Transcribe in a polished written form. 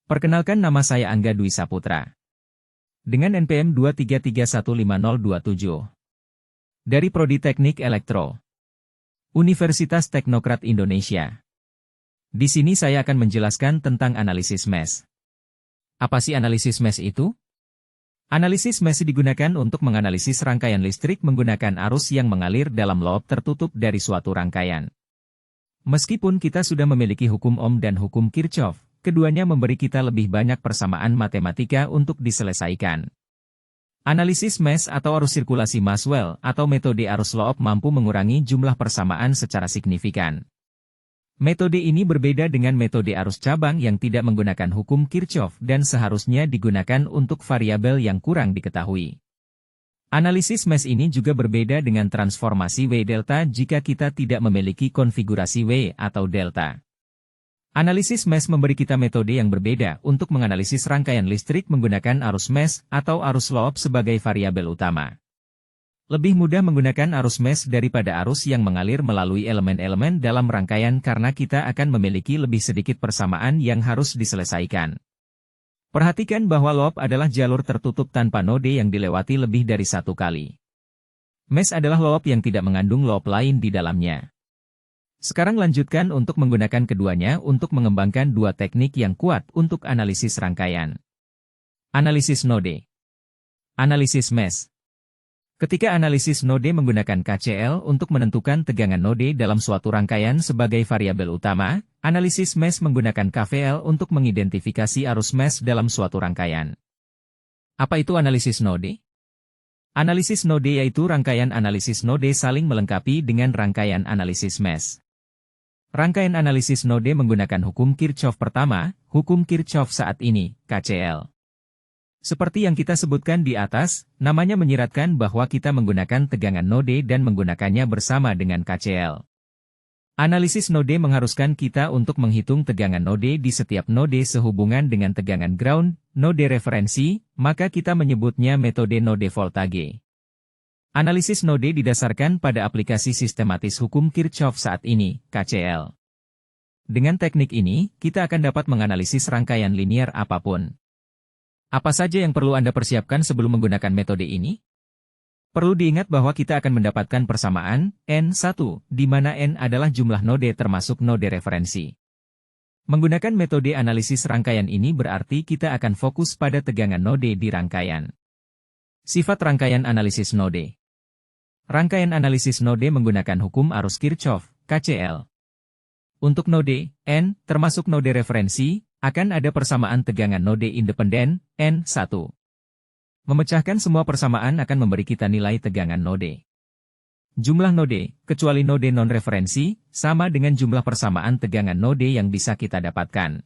Perkenalkan, nama saya Angga Dwi Saputra. Dengan NPM 233150027. Dari Prodi Teknik Elektro. Universitas Teknokrat Indonesia. Di sini saya akan menjelaskan tentang analisis mesh. Apa sih analisis mesh itu? Analisis mesh digunakan untuk menganalisis rangkaian listrik menggunakan arus yang mengalir dalam loop tertutup dari suatu rangkaian. Meskipun kita sudah memiliki hukum Ohm dan hukum Kirchhoff, keduanya memberi kita lebih banyak persamaan matematika untuk diselesaikan. Analisis mesh atau arus sirkulasi Maxwell atau metode arus loop mampu mengurangi jumlah persamaan secara signifikan. Metode ini berbeda dengan metode arus cabang yang tidak menggunakan hukum Kirchhoff dan seharusnya digunakan untuk variabel yang kurang diketahui. Analisis mesh ini juga berbeda dengan transformasi W-delta jika kita tidak memiliki konfigurasi W atau delta. Analisis mesh memberi kita metode yang berbeda untuk menganalisis rangkaian listrik menggunakan arus mesh atau arus loop sebagai variabel utama. Lebih mudah menggunakan arus mesh daripada arus yang mengalir melalui elemen-elemen dalam rangkaian karena kita akan memiliki lebih sedikit persamaan yang harus diselesaikan. Perhatikan bahwa loop adalah jalur tertutup tanpa node yang dilewati lebih dari satu kali. Mesh adalah loop yang tidak mengandung loop lain di dalamnya. Sekarang lanjutkan untuk menggunakan keduanya untuk mengembangkan dua teknik yang kuat untuk analisis rangkaian. Analisis node. Analisis mesh. Ketika analisis node menggunakan KCL untuk menentukan tegangan node dalam suatu rangkaian sebagai variabel utama, analisis mesh menggunakan KVL untuk mengidentifikasi arus mesh dalam suatu rangkaian. Apa itu analisis node? Analisis node yaitu rangkaian analisis node saling melengkapi dengan rangkaian analisis mesh. Rangkaian analisis node menggunakan hukum Kirchhoff pertama, hukum Kirchhoff saat ini, KCL. Seperti yang kita sebutkan di atas, namanya menyiratkan bahwa kita menggunakan tegangan node dan menggunakannya bersama dengan KCL. Analisis node mengharuskan kita untuk menghitung tegangan node di setiap node sehubungan dengan tegangan ground, node referensi, maka kita menyebutnya metode node voltage. Analisis node didasarkan pada aplikasi sistematis hukum Kirchhoff saat ini, KCL. Dengan teknik ini, kita akan dapat menganalisis rangkaian linier apapun. Apa saja yang perlu Anda persiapkan sebelum menggunakan metode ini? Perlu diingat bahwa kita akan mendapatkan persamaan N1, di mana N adalah jumlah node termasuk node referensi. Menggunakan metode analisis rangkaian ini berarti kita akan fokus pada tegangan node di rangkaian. Sifat rangkaian analisis node. Rangkaian analisis node menggunakan hukum arus Kirchhoff, KCL. Untuk node N, termasuk node referensi, akan ada persamaan tegangan node independen, N1. Memecahkan semua persamaan akan memberi kita nilai tegangan node. Jumlah node, kecuali node non-referensi, sama dengan jumlah persamaan tegangan node yang bisa kita dapatkan.